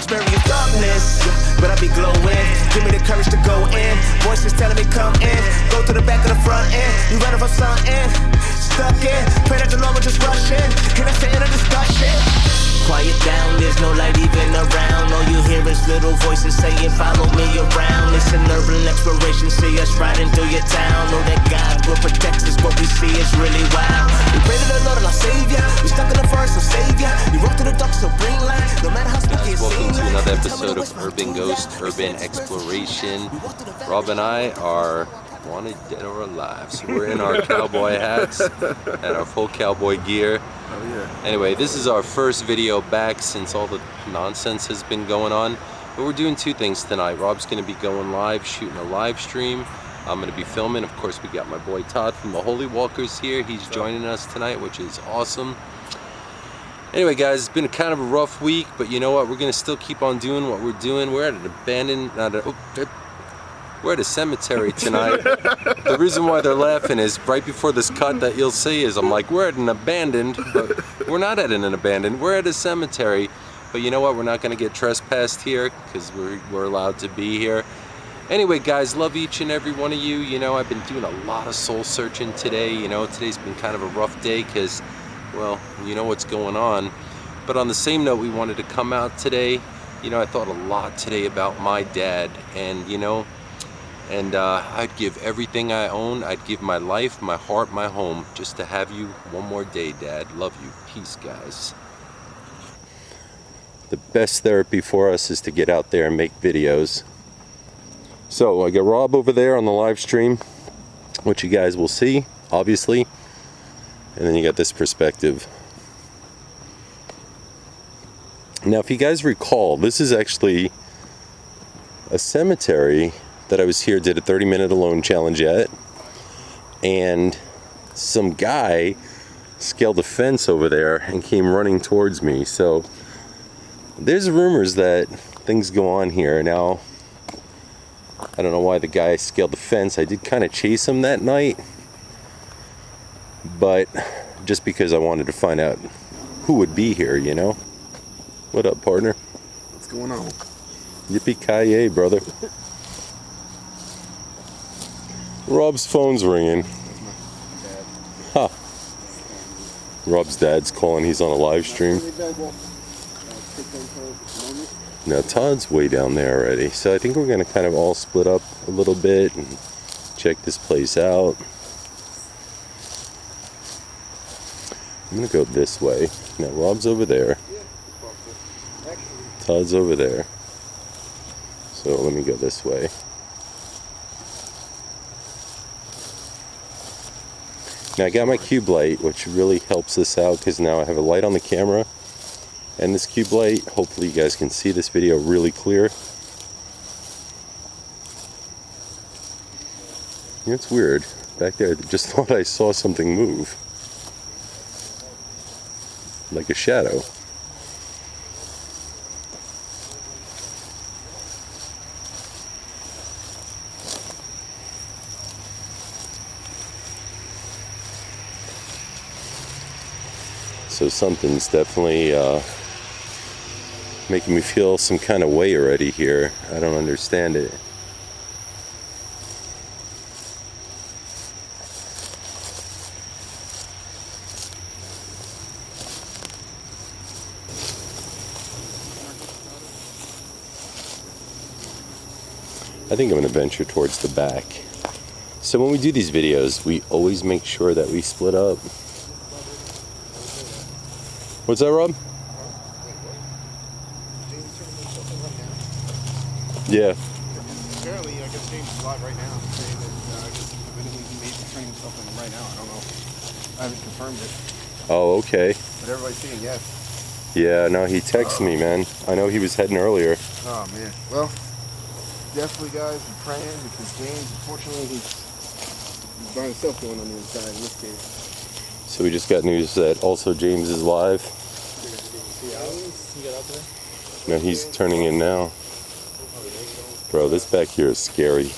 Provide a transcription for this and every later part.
Experience darkness, but I be glowing. Give me the courage to go in. Voices telling me come in. Go to the back of the front end. You running from something. Stuck in. Pray that the Lord will just rush in. And that's the end of discussion. Quiet down, there's no light even around. All you hear is little voices saying follow me around. It's an urban exploration, see us riding through your town. Know that God will protect us, what we see is really wild. We pray to the Lord and our Savior. We stuck in the forest of Savior. You walk through the dark, so bring light. No matter how spooky it seems. Welcome to another episode of Urban Ghost, Urban Exploration. Rob and I are wanted dead or alive. So we're in our cowboy hats and our full cowboy gear. Oh yeah. Anyway, this is our first video back since all the nonsense has been going on. But we're doing two things tonight. Rob's going to be going live, shooting a live stream. I'm going to be filming. Of course, we got my boy Todd from the HOLYWALKERS here. He's joining us tonight, which is awesome. Anyway, guys, it's been kind of a rough week, but you know what? We're going to still keep on doing what we're doing. We're at an abandoned... We're at a cemetery tonight. The reason why they're laughing is right before this cut that you'll see is I'm like, we're at an abandoned, but we're not at an abandoned, we're at a cemetery. But you know what, we're not gonna get trespassed here because we're allowed to be here. Anyway, guys, love each and every one of you. You know, I've been doing a lot of soul searching today. You know, today's been kind of a rough day because, well, you know what's going on. But on the same note, we wanted to come out today. You know, I thought a lot today about my dad, and you know, and I'd give everything I own. I'd give my life, my heart, my home, just to have you one more day, Dad. Love you. Peace, guys. The best therapy for us is to get out there and make videos. So I got Rob over there on the live stream, which you guys will see, obviously. And then you got this perspective. Now, if you guys recall, this is actually a cemetery that I was here, did a 30-minute alone challenge at, and some guy scaled a fence over there and came running towards me. So there's rumors that things go on here. Now, I don't know why the guy scaled the fence. I did kind of chase him that night, but just because I wanted to find out who would be here, you know? What up, partner? What's going on? Yippee-ki-yay, brother. Rob's phone's ringing. Huh. Rob's dad's calling. He's on a live stream. Now Todd's way down there already. So I think we're going to kind of all split up a little bit and check this place out. I'm going to go this way. Now Rob's over there. Todd's over there. So let me go this way. Now I got my cube light, which really helps this out because now I have a light on the camera and this cube light. Hopefully you guys can see this video really clear. You know, it's weird. Back there, I just thought I saw something move. Like a shadow. So something's definitely making me feel some kind of way already here. I don't understand it. I think I'm going to venture towards the back. So when we do these videos, we always make sure that we split up. What's that, Rob? Yeah. Apparently, I guess James is live right now. Saying that I guess evidently he made the train something right now. I don't know. I haven't confirmed it. Oh, okay. But everybody's saying yes. Yeah, no, he texted me, man. I know he was heading earlier. Oh man. Well, definitely, guys, be praying because James, unfortunately, he's by himself going on the inside in this case. So we just got news that also James is live. No, he's turning in now. Bro, this back here is scary.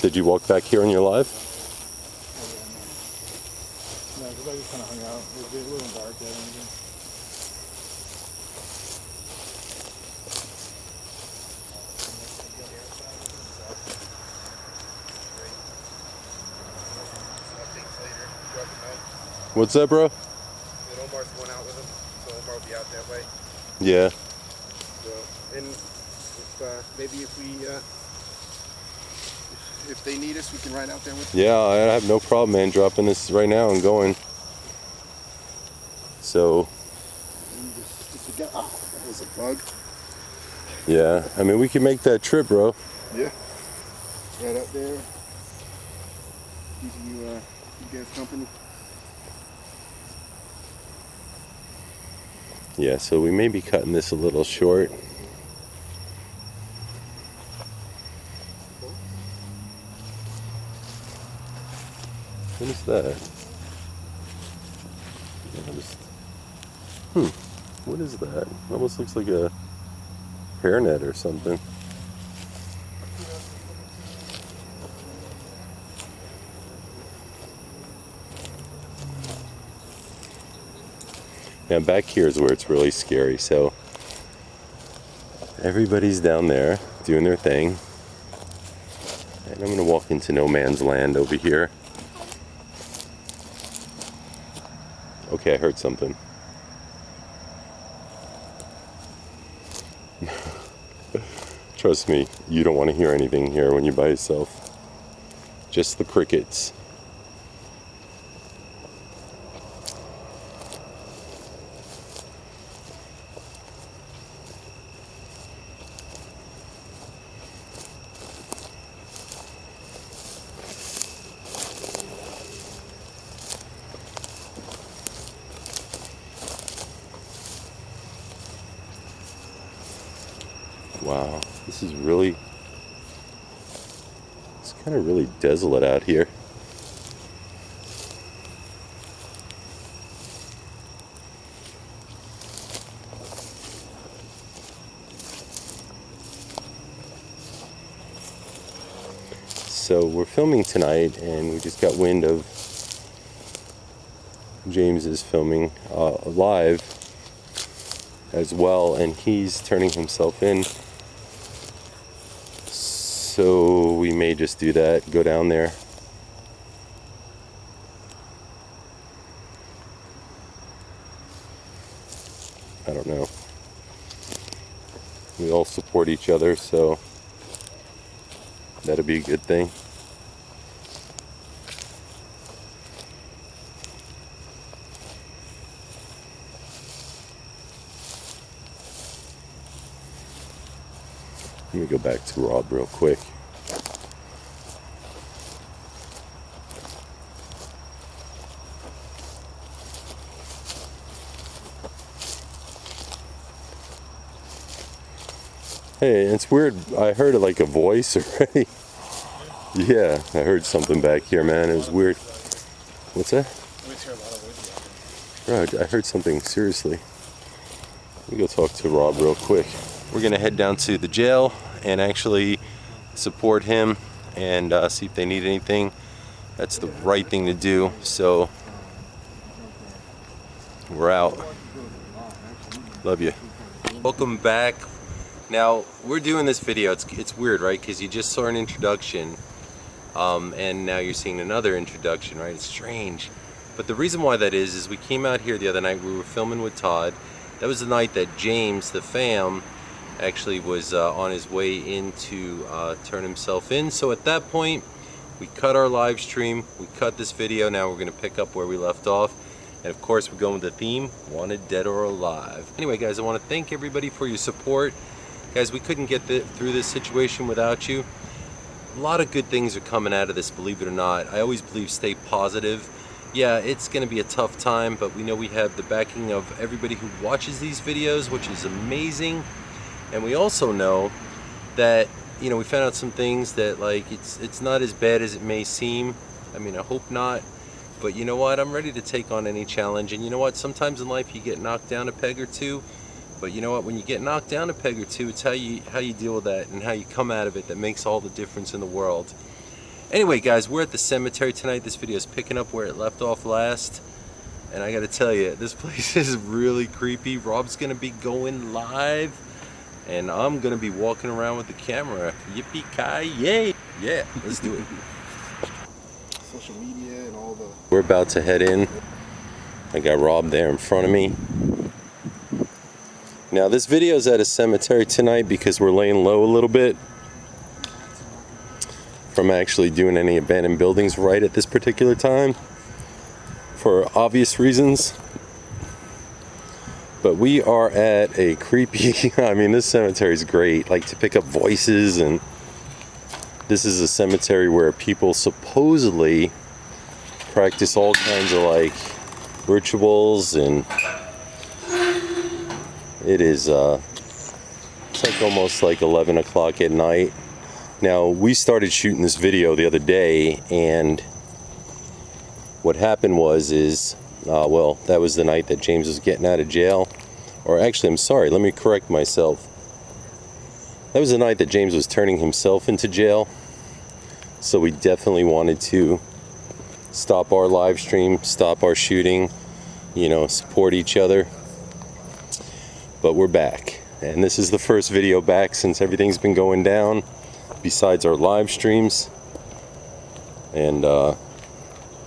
Did you walk back here on your live? No, because I just kind of hung out. It wasn't dark yet or anything. What's that, bro? And Omar's going out with him, so Omar will be out that way. Yeah. So, and maybe if they need us, we can ride out there with them. Yeah, I have no problem, man, dropping this right now and going. So. Oh, that was a bug. Yeah, I mean, we can make that trip, bro. Yeah. Right up there. Keeping you guys company. Yeah, so we may be cutting this a little short. What is that? What is that? It almost looks like a hairnet or something. Now back here is where it's really scary. So everybody's down there doing their thing. And I'm gonna walk into no man's land over here. Okay, I heard something. Trust me, you don't want to hear anything here when you're by yourself. Just the crickets. Wow, this is really, it's kind of really desolate out here. So we're filming tonight and we just got wind of James is filming live as well, and he's turning himself in. So we may just do that, go down there. I don't know. We all support each other, so that'll be a good thing. Let me go back to Rob real quick. Hey, it's weird. I heard like a voice already. Yeah, I heard something back here, man. It was weird. What's that? We hear a lot of voices out there. Bro, I heard something, seriously. Let me go talk to Rob real quick. We're gonna head down to the jail and actually support him and see if they need anything. That's the right thing to do. So we're out. Love you. Welcome back. Now we're doing this video. It's weird, right? Because you just saw an introduction, and now you're seeing another introduction, right? It's strange. But the reason why that is we came out here the other night. We were filming with Todd. That was the night that James, the fam, actually was on his way in to turn himself in. So at that point, we cut our live stream, we cut this video. Now we're gonna pick up where we left off. And of course, we're going with the theme, Wanted Dead or Alive. Anyway, guys, I wanna thank everybody for your support. Guys, we couldn't get through this situation without you. A lot of good things are coming out of this, believe it or not. I always believe stay positive. Yeah, it's gonna be a tough time, but we know we have the backing of everybody who watches these videos, which is amazing. And we also know that, you know, we found out some things that, like, it's not as bad as it may seem. I mean, I hope not. But you know what? I'm ready to take on any challenge. And you know what? Sometimes in life you get knocked down a peg or two. But you know what? When you get knocked down a peg or two, it's how you deal with that and how you come out of it that makes all the difference in the world. Anyway, guys, we're at the cemetery tonight. This video is picking up where it left off last. And I gotta tell you, this place is really creepy. Rob's gonna be going live. And I'm gonna be walking around with the camera. Yippee-ki-yay! Yeah, let's do it. Social media and all the... We're about to head in I got Rob there in front of me. Now this video is at a cemetery tonight because we're laying low a little bit from actually doing any abandoned buildings right at this particular time for obvious reasons. But we are at a creepy, I mean, this cemetery is great, like to pick up voices, and this is a cemetery where people supposedly practice all kinds of like rituals, and it is it's like almost like 11 o'clock at night. Now we started shooting this video the other day, and what happened was well, that was the night that James was getting out of jail. Or actually, I'm sorry, let me correct myself. That was the night that James was turning himself into jail. So we definitely wanted to stop our live stream, stop our shooting, you know, support each other. But we're back. And this is the first video back since everything's been going down, besides our live streams. And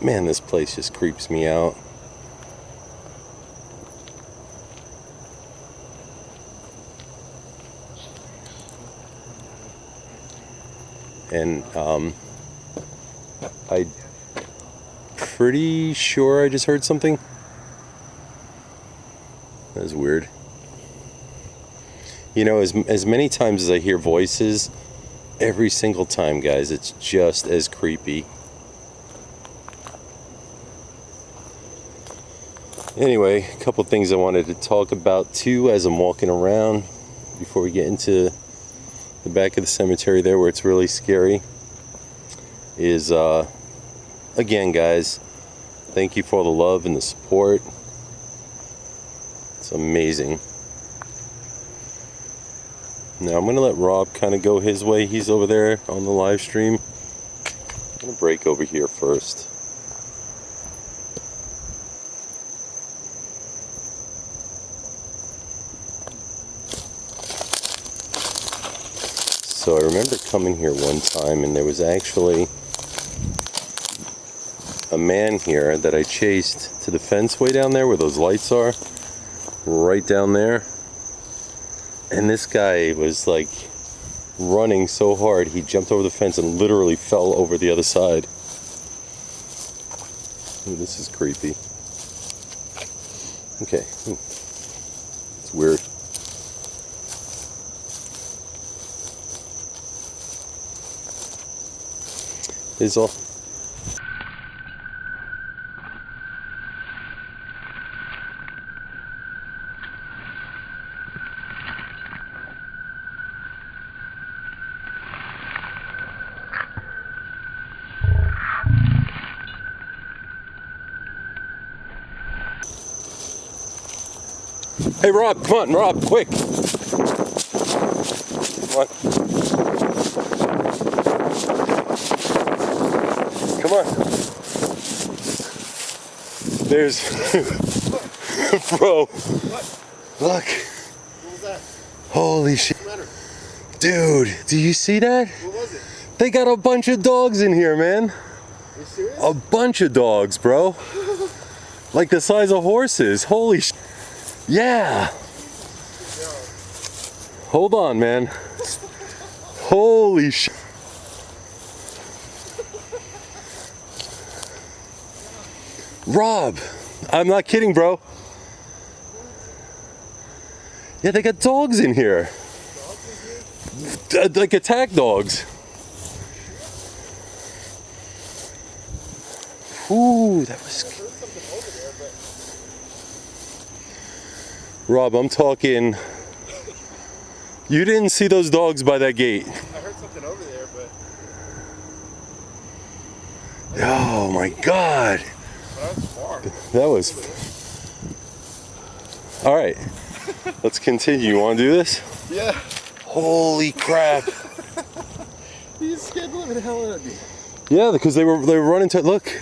man, this place just creeps me out. And I'm pretty sure I just heard something. That was weird. You know, as many times as I hear voices, every single time, guys, it's just as creepy. Anyway, a couple things I wanted to talk about too as I'm walking around before we get into the back of the cemetery there where it's really scary is again, guys, thank you for all the love and the support. It's amazing. Now I'm gonna let Rob kind of go his way. He's over there on the live stream. I'm gonna break over here first. So I remember coming here one time, and there was actually a man here that I chased to the fence way down there where those lights are, right down there. And this guy was like running so hard, he jumped over the fence and literally fell over the other side. Ooh, this is creepy. Okay. Ooh. It's weird. Is all. Hey Rob, come on, Rob, quick. Come on. Come on. There's bro. What? Look. What was that? Holy shit. What's the matter? Dude, do you see that? What was it? They got a bunch of dogs in here, man. Are you serious? A bunch of dogs, bro. Like the size of horses. Holy shit. Yeah. Hold on, man. Holy shit. Rob, I'm not kidding, bro. Yeah, they got dogs in here. Like attack dogs. Ooh, that was. Rob, I'm talking. You didn't see those dogs by that gate. I heard something over there, but. Oh my God. That was far. That was. All right. Let's continue. You want to do this? Yeah. Holy crap. You scared the living hell out of me. Yeah, because they were running to. Look.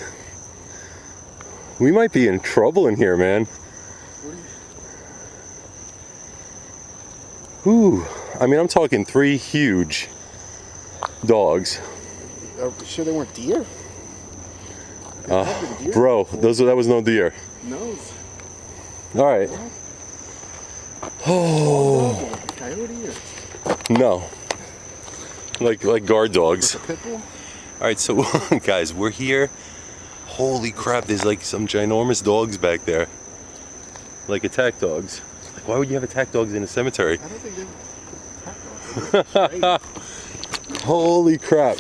We might be in trouble in here, man. Ooh, I mean, I'm talking 3 huge dogs. Are you sure they weren't deer? Bro, that was no deer. Nose. All right. Oh. Coyote or no. Like guard dogs. a pit bull? All right, so guys, we're here. Holy crap! There's like some ginormous dogs back there, like attack dogs. Like, why would you have attack dogs in a cemetery? I don't think they attack dogs. Holy crap!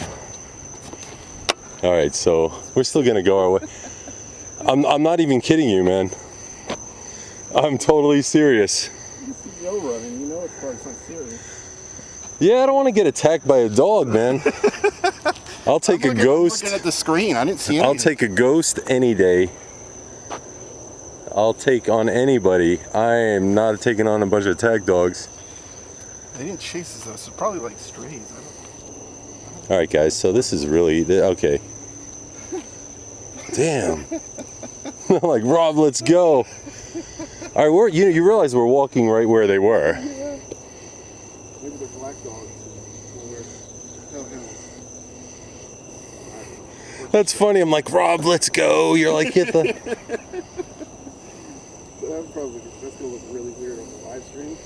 All right, so we're still gonna go our way. I'm not even kidding you, man. I'm totally serious. You see Joe running, you know it's probably not serious. Yeah, I don't want to get attacked by a dog, man. I'll take a ghost. I'm looking at the screen. I didn't see anything. I'll take a ghost any day. I'll take on anybody. I am not taking on a bunch of attack dogs. They didn't chase us though, so probably like strays. All right, guys. So this is really okay. Damn. Like, Rob, let's go. All right, you realize we're walking right where they were. Yeah. Maybe they're black dogs. That's funny. I'm like, Rob, let's go. You're like, hit the. That's gonna look really weird on the live stream.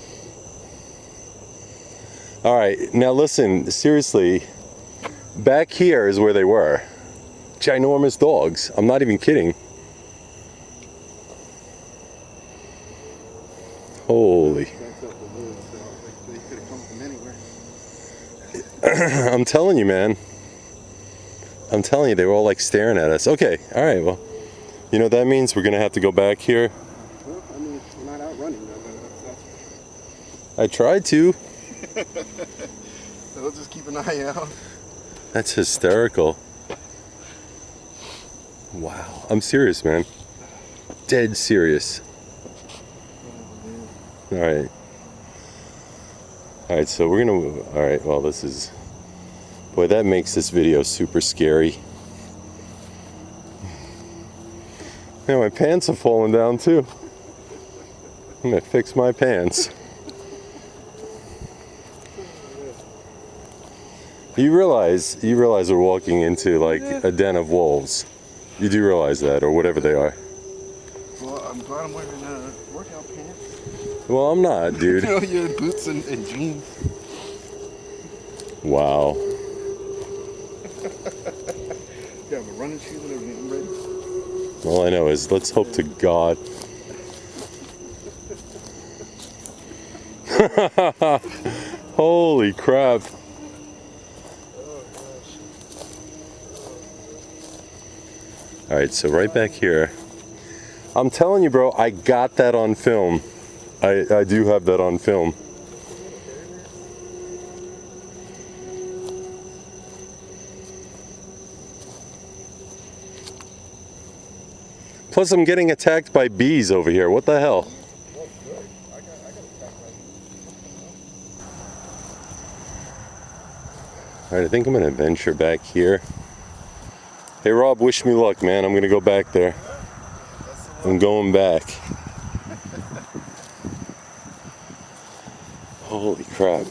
All right, now listen. Seriously, back here is where they were. Ginormous dogs. I'm not even kidding. Holy. I'm telling you, man. I'm telling you, they were all like staring at us. Okay, all right, well, you know what that means? We're gonna have to go back here. Well, I mean, we're not out running though. I tried to. So we'll just keep an eye out. That's hysterical. Wow, I'm serious, man. Dead serious. All right. All right, so we're gonna, all right, well, this is, boy, that makes this video super scary. Yeah, my pants have fallen down too. I'm gonna fix my pants. You realize we're walking into like a den of wolves. You do realize that, or whatever they are. Well, I'm glad I'm wearing workout pants. Well, I'm not, dude. You know, your boots and jeans. Wow. You have a running shoes and everything ready. All I know is, let's hope to God. Holy crap. All right, so right back here. I'm telling you, bro, I got that on film. I do have that on film. Plus, I'm getting attacked by bees over here. What the hell? All right, I think I'm gonna venture back here. Hey, Rob, wish me luck, man. I'm gonna go back there. I'm going back. Holy crap.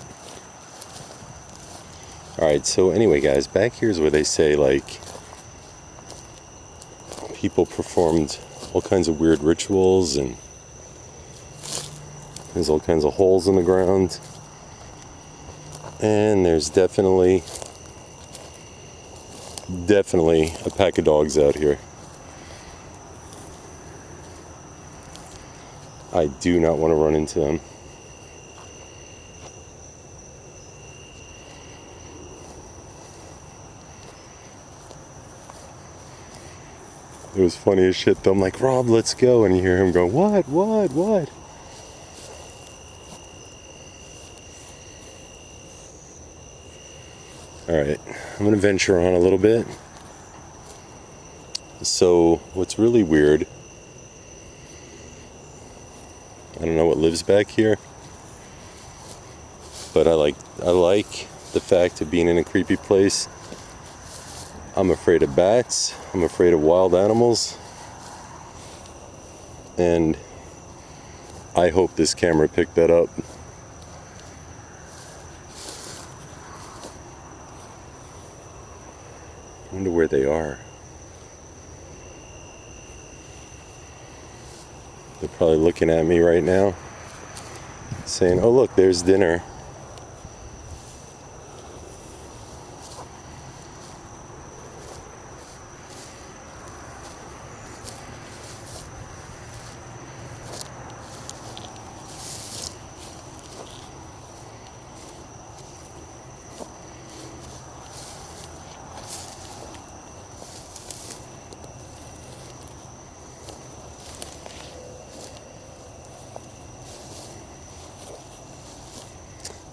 All right, so anyway, guys, back here is where they say, like, people performed all kinds of weird rituals, and there's all kinds of holes in the ground. And there's definitely a pack of dogs out here. I do not want to run into them. It was funny as shit though. I'm like, Rob, let's go. And you hear him go, what? Alright, I'm going to venture on a little bit. So, what's really weird, I don't know what lives back here, but I like the fact of being in a creepy place. I'm afraid of bats, I'm afraid of wild animals, and I hope this camera picked that up. I wonder where they are. They're probably looking at me right now, saying, "Oh look, there's dinner."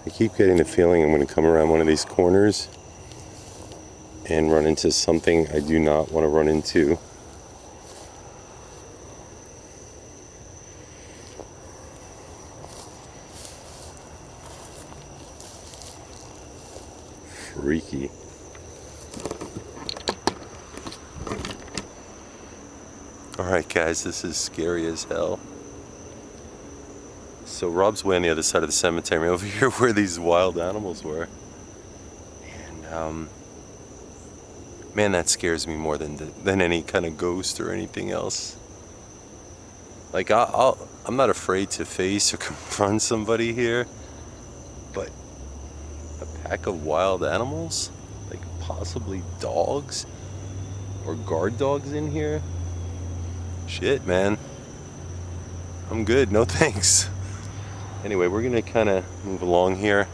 I keep getting the feeling I'm going to come around one of these corners and run into something I do not want to run into. Freaky. Alright guys, this is scary as hell. So Rob's way on the other side of the cemetery, over here where these wild animals were. And man, that scares me more than any kind of ghost or anything else. Like I'm not afraid to face or confront somebody here, but a pack of wild animals, like possibly dogs or guard dogs in here. Shit, man. I'm good, no thanks. Anyway, we're gonna kind of move along here.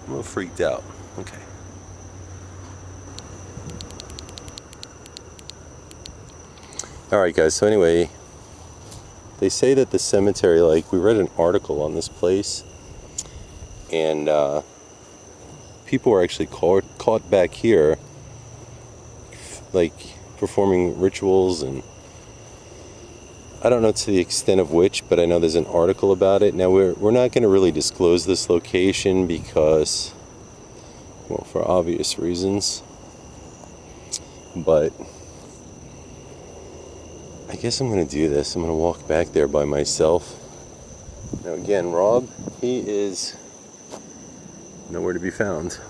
I'm a little freaked out. Okay. Alright guys, so anyway, they say that the cemetery, like, we read an article on this place, and people were actually caught back here, like, performing rituals, and I don't know to the extent of which, but I know there's an article about it. Now, we're not going to really disclose this location because, well, for obvious reasons, but I guess I'm going to do this. I'm going to walk back there by myself. Now, again, Rob, he is nowhere to be found.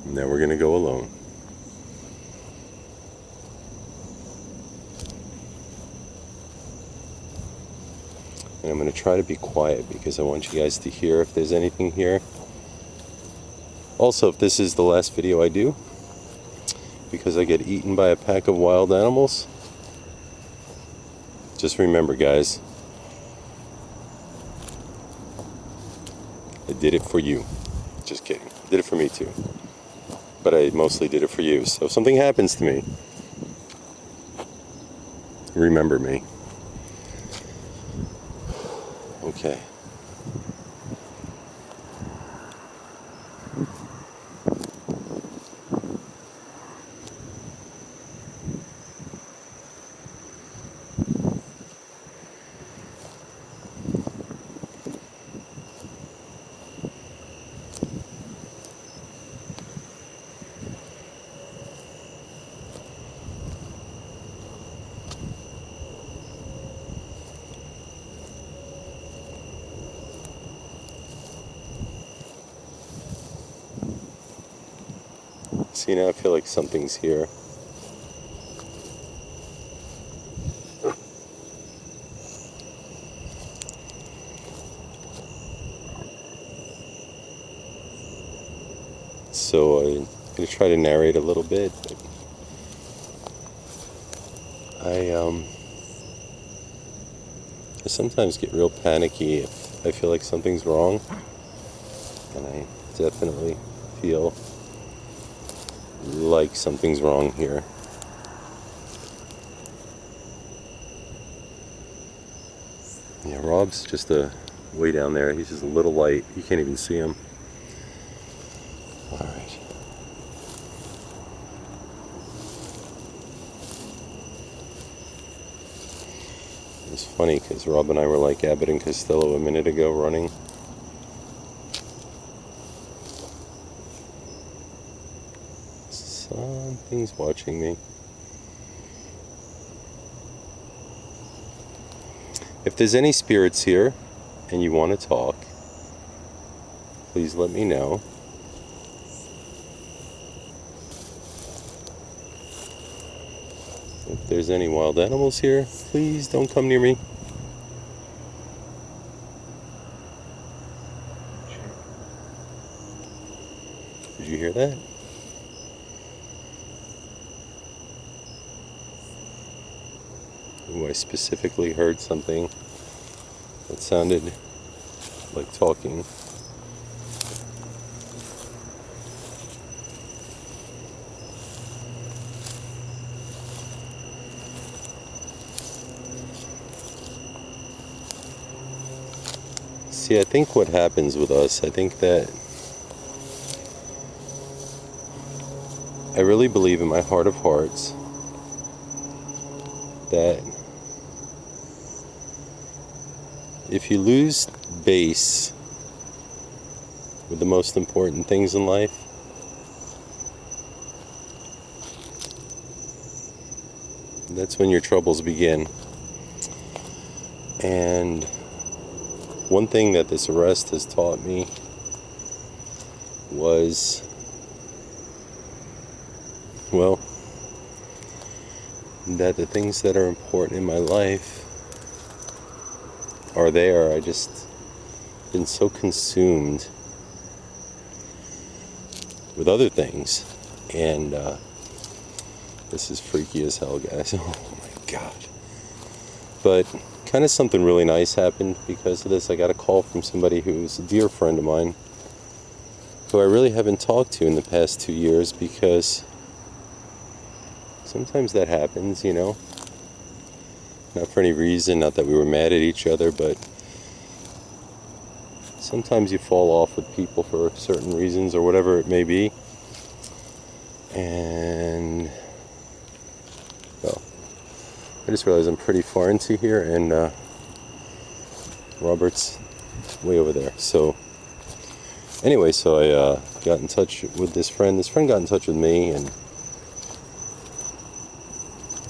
Now we're going to go alone. And I'm going to try to be quiet because I want you guys to hear if there's anything here. Also, if this is the last video I do, because I get eaten by a pack of wild animals, just remember, guys, I did it for you. Just kidding. Did it for me too. But I mostly did it for you. So if something happens to me, remember me. Okay. See, now I feel like something's here. So I'm going to try to narrate a little bit. But I sometimes get real panicky if I feel like something's wrong. And I definitely feel like something's wrong here. Yeah, Rob's just way down there. He's just a little light. You can't even see him. Alright. It's funny because Rob and I were like Abbott and Costello a minute ago running. Something's watching me. If there's any spirits here and you want to talk, please let me know. If there's any wild animals here, please don't come near me. Did you hear that? Ooh, I specifically heard something that sounded like talking. See, I think what happens with us, I think that I really believe in my heart of hearts that if you lose base with the most important things in life, that's when your troubles begin. And one thing that this arrest has taught me was, well, that the things that are important in my life are there. I just been so consumed with other things, and this is freaky as hell, guys. Oh my god. But kind of something really nice happened because of this. I got a call from somebody who's a dear friend of mine who I really haven't talked to in the past 2 years, because sometimes that happens, you know. Not for any reason, not that we were mad at each other, but sometimes you fall off with people for certain reasons or whatever it may be. And, well, I just realized I'm pretty far into here, and Robert's way over there. So, anyway, so I got in touch with this friend. This friend got in touch with me and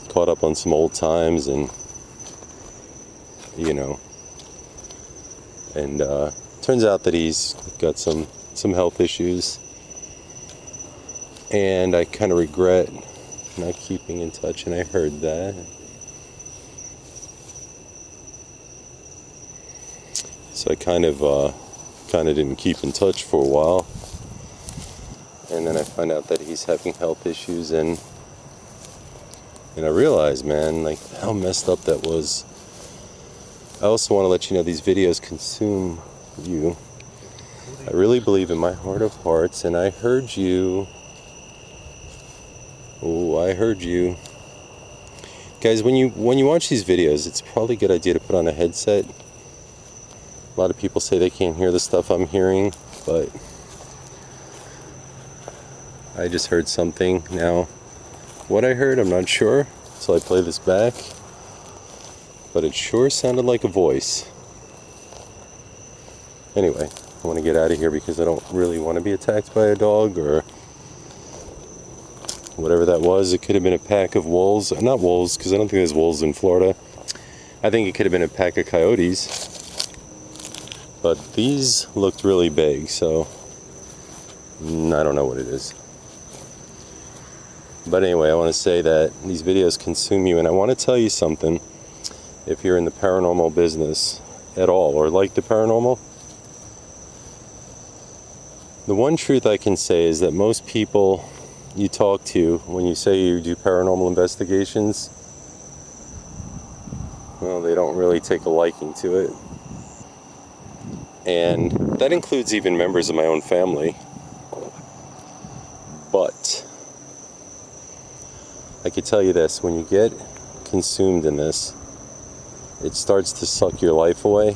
caught up on some old times, and you know, and turns out that he's got some health issues, and I kind of regret not keeping in touch, and I heard that. So I kind of didn't keep in touch for a while, and then I find out that he's having health issues, and I realized, man, like, how messed up that was. I also want to let you know these videos consume you. I really believe in my heart of hearts, and I heard you. Oh, I heard you. Guys, when you watch these videos, it's probably a good idea to put on a headset. A lot of people say they can't hear the stuff I'm hearing, but I just heard something. Now, what I heard, I'm not sure, so I play this back, but it sure sounded like a voice. Anyway, I want to get out of here because I don't really want to be attacked by a dog or whatever that was. It could have been a pack of wolves. Not wolves, because I don't think there's wolves in Florida. I think it could have been a pack of coyotes. But these looked really big, so I don't know what it is. But anyway, I want to say that these videos consume you, and I want to tell you something. If you're in the paranormal business at all, or like the paranormal, the one truth I can say is that most people you talk to, when you say you do paranormal investigations, well, they don't really take a liking to it. And that includes even members of my own family. But I could tell you this, when you get consumed in this, it starts to suck your life away.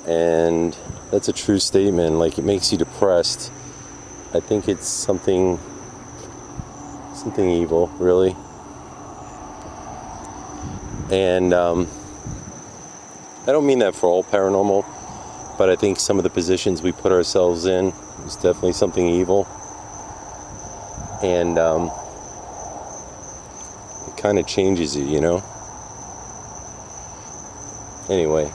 And that's a true statement. Like, it makes you depressed. I think it's something evil, really. And I don't mean that for all paranormal, but I think some of the positions we put ourselves in is definitely something evil. And it kind of changes you, you know? Anyway,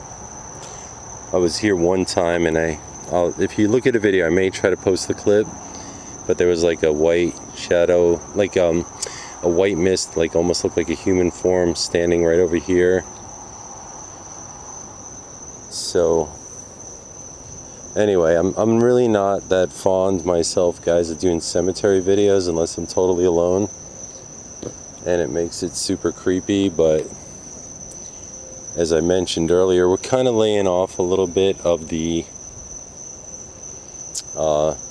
I was here one time, and if you look at a video, I may try to post the clip, but there was like a white shadow, like a white mist, like almost looked like a human form standing right over here. So anyway, I'm really not that fond myself, guys, of doing cemetery videos unless I'm totally alone, and it makes it super creepy. But as I mentioned earlier, we're kind of laying off a little bit of the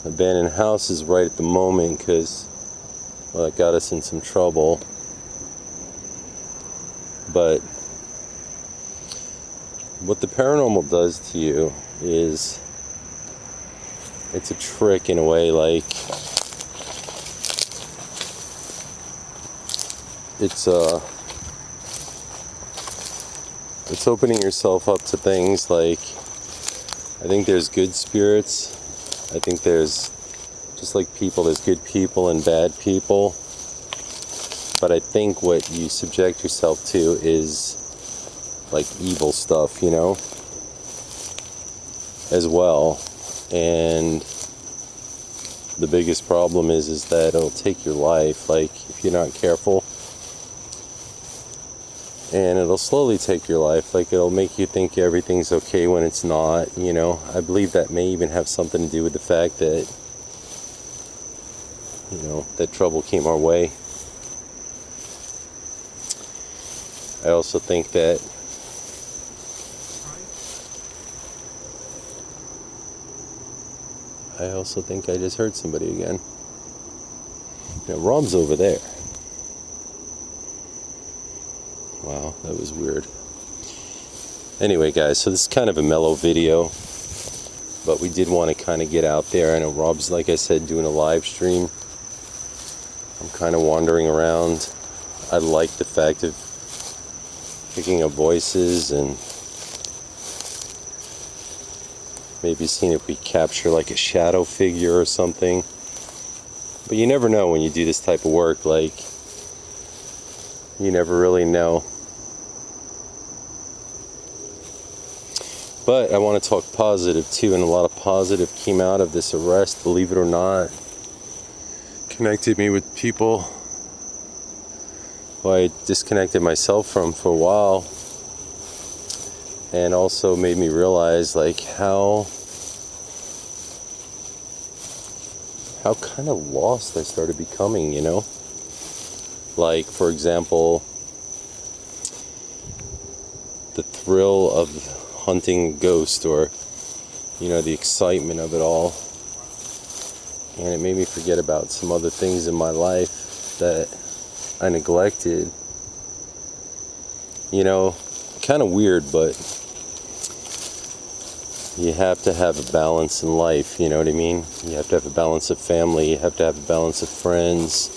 abandoned houses right at the moment because, well, that got us in some trouble. But what the paranormal does to you is, it's a trick in a way. Like, it's opening yourself up to things. Like, I think there's good spirits. I think there's, just like people, there's good people and bad people. But I think what you subject yourself to is like evil stuff, you know, as well. And the biggest problem is that it'll take your life, like, if you're not careful. And it'll slowly take your life. Like, it'll make you think everything's okay when it's not, you know. I believe that may even have something to do with the fact that, you know, that trouble came our way. I also think that I just heard somebody again. Now, Rob's over there. Wow, that was weird. Anyway, guys, so this is kind of a mellow video, but we did want to kind of get out there. I know Rob's, like I said, doing a live stream. I'm kind of wandering around. I like the fact of picking up voices and maybe seeing if we capture like a shadow figure or something. But you never know when you do this type of work. Like, you never really know. But I want to talk positive too, and a lot of positive came out of this arrest, believe it or not. Connected me with people who I disconnected myself from for a while, and also made me realize like how kind of lost I started becoming, you know? Like, for example, the thrill of hunting a ghost, or, you know, the excitement of it all. And it made me forget about some other things in my life that I neglected. You know, kind of weird, but you have to have a balance in life, you know what I mean? You have to have a balance of family, you have to have a balance of friends,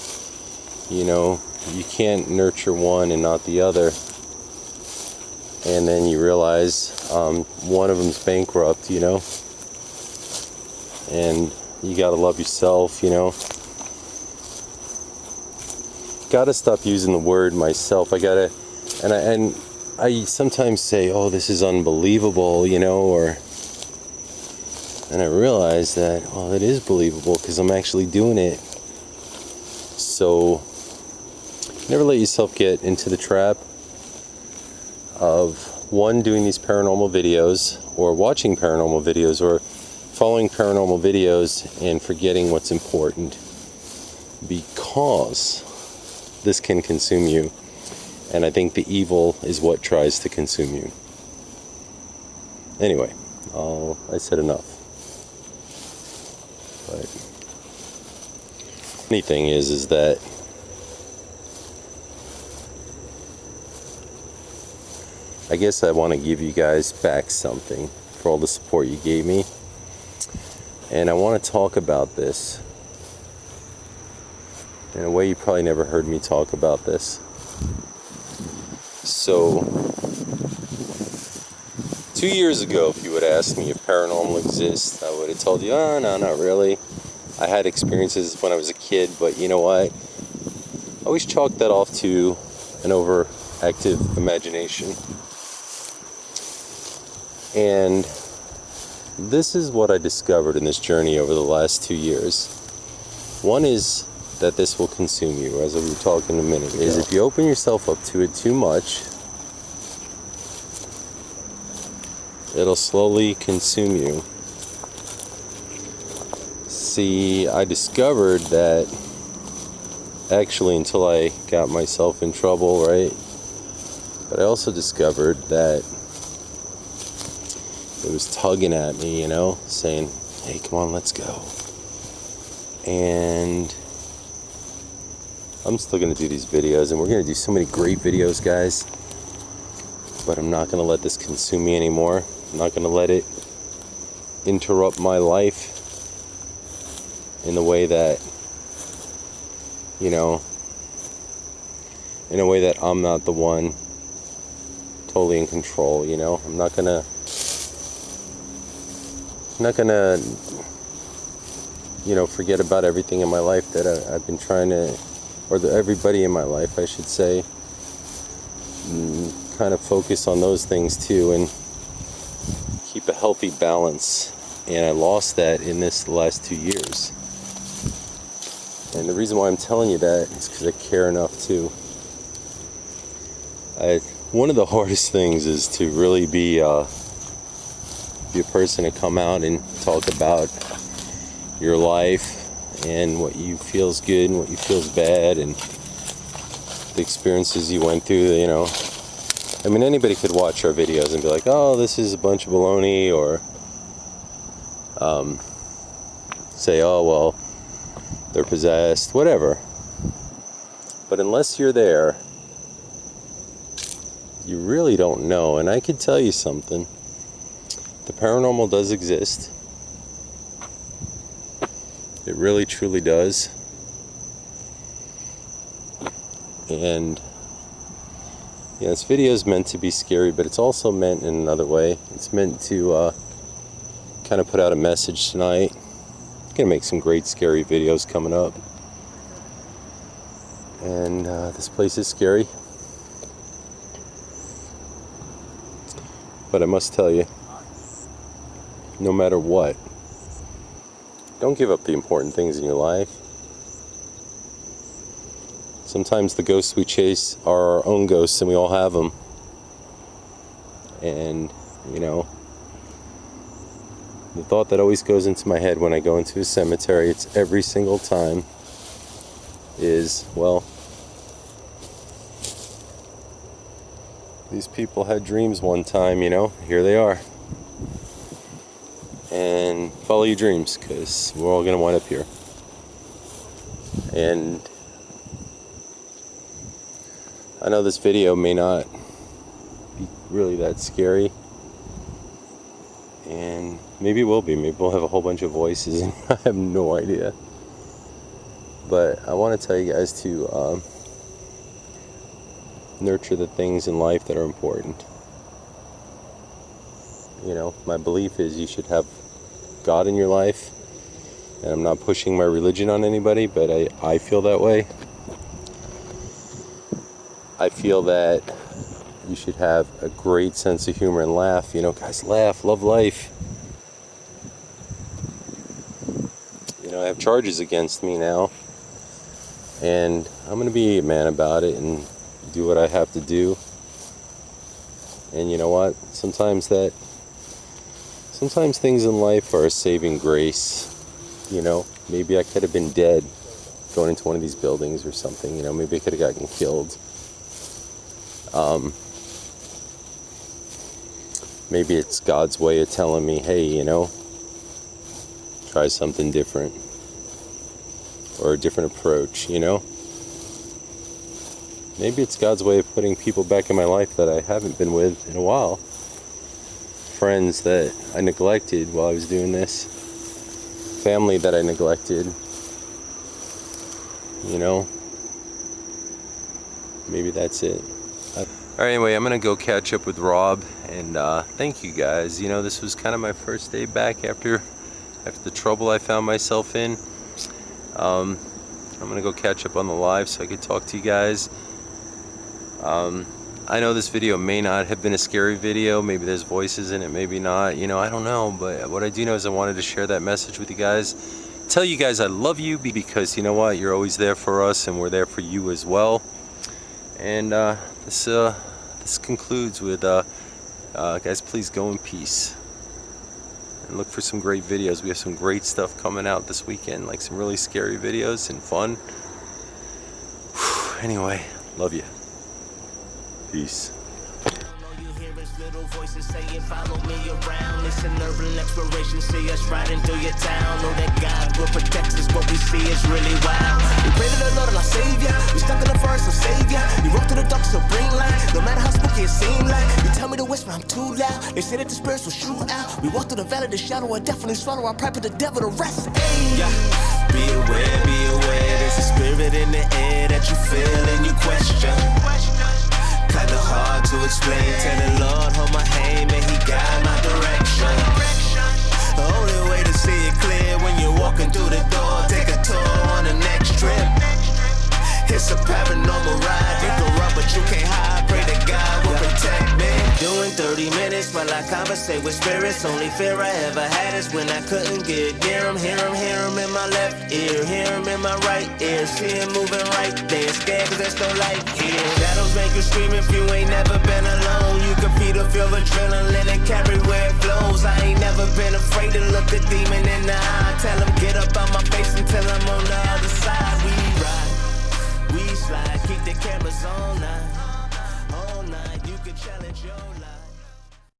you know? You can't nurture one and not the other. And then you realize one of them's bankrupt, you know? And you gotta love yourself, you know? Gotta stop using the word myself. And I sometimes say, oh, this is unbelievable, you know, and I realize that, well, it is believable because I'm actually doing it. So never let yourself get into the trap of, one, doing these paranormal videos, or watching paranormal videos, or following paranormal videos and forgetting what's important, because this can consume you. And I think the evil is what tries to consume you. Anyway, I said enough. But funny thing is that I guess I want to give you guys back something for all the support you gave me. And I want to talk about this in a way you probably never heard me talk about this. So, 2 years ago, if you would ask me if paranormal exists, I would have told you, oh, no, not really. I had experiences when I was a kid, but you know what? I always chalked that off to an overactive imagination. And this is what I discovered in this journey over the last 2 years. One is that this will consume you, as we were talking in a minute, is if you open yourself up to it too much, it'll slowly consume you. See, I discovered that, actually, until I got myself in trouble, right? But I also discovered that it was tugging at me, you know, saying, hey, come on, let's go. And I'm still going to do these videos, and we're going to do so many great videos, guys. But I'm not going to let this consume me anymore. I'm not going to let it interrupt my life in the way that, you know, in a way that I'm not the one totally in control, you know. I'm not gonna you know, forget about everything in my life that I've been trying to, or everybody in my life, I should say, kind of focus on those things too and keep a healthy balance. And I lost that in this last 2 years. And the reason why I'm telling you that is because I care enough too. One of the hardest things is to really be a person to come out and talk about your life and what you feels good and what you feels bad and the experiences you went through, you know. I mean, anybody could watch our videos and be like, oh, this is a bunch of baloney, or say, oh, well, they're possessed, whatever. But unless you're there, you really don't know. And I could tell you something. The paranormal does exist. It really, truly does. And yeah, this video is meant to be scary, but it's also meant in another way. It's meant to kind of put out a message tonight. I'm gonna make some great scary videos coming up. And this place is scary. But I must tell you, no matter what, don't give up the important things in your life. Sometimes the ghosts we chase are our own ghosts, and we all have them. And, you know, the thought that always goes into my head when I go into a cemetery, it's every single time, is, well, these people had dreams one time, you know, here they are. And follow your dreams, because we're all going to wind up here. And I know this video may not be really that scary, and maybe it will be. Maybe we'll have a whole bunch of voices, and I have no idea. But I want to tell you guys to nurture the things in life that are important. You know, my belief is you should have God in your life, and I'm not pushing my religion on anybody, but I feel that way. I feel that you should have a great sense of humor and laugh. You know, guys, laugh, love life. You know, I have charges against me now, and I'm going to be a man about it and do what I have to do. And you know what? Sometimes things in life are a saving grace. You know, maybe I could have been dead going into one of these buildings or something. You know, maybe I could have gotten killed. Maybe it's God's way of telling me, hey, you know, try something different, or a different approach, you know. Maybe it's God's way of putting people back in my life that I haven't been with in a while. Friends that I neglected while I was doing this. Family that I neglected. You know. Maybe that's it. Alright, anyway, I'm going to go catch up with Rob. And thank you guys. You know, this was kind of my first day back after the trouble I found myself in. I'm going to go catch up on the live so I could talk to you guys. I know this video may not have been a scary video. Maybe there's voices in it, maybe not. You know, I don't know. But what I do know is I wanted to share that message with you guys tell you guys I love you, because you know what, you're always there for us and we're there for you as well. And this concludes with guys, please go in peace and look for some great videos. We have some great stuff coming out this weekend, like some really scary videos and fun. Anyway, love you. Peace. Little voices saying follow me around. It's an urban exploration, see us riding through your town. Know that God will protect us, what we see is really wild. We pray to the Lord and our Savior. We stuck in the forest of Savior. We walk through the dark, so bring light. No matter how spooky it seems like. You tell me to whisper, I'm too loud. They say that the spirits will shoot out. We walk through the valley, the shadow will definitely swallow our pride, but the devil to rest. Hey. Yeah. Be aware, there's a spirit in the air that you feel and you question. Kinda hard to explain. Tell the Lord, hold my hand, man, he guide my direction. The only way to see it clear when you're walking through the door. Take a tour on the next trip. It's a paranormal ride. You can run, but you can't hide. Pray that God will protect me. Doing 30 minutes while I conversate with spirits. Only fear I ever had is when I couldn't get near him. Hear him in my left ear. Hear him in my right ear. See him moving right there. Scared cause there's no light here. Shadows make you scream if you ain't never been alone. You can feel the feel of adrenaline and carry where it flows. I ain't never been afraid to look a demon in the eye. Tell him get up on my face until I'm on the other side. We ride, we slide, keep the cameras on night. All night, you can challenge your life.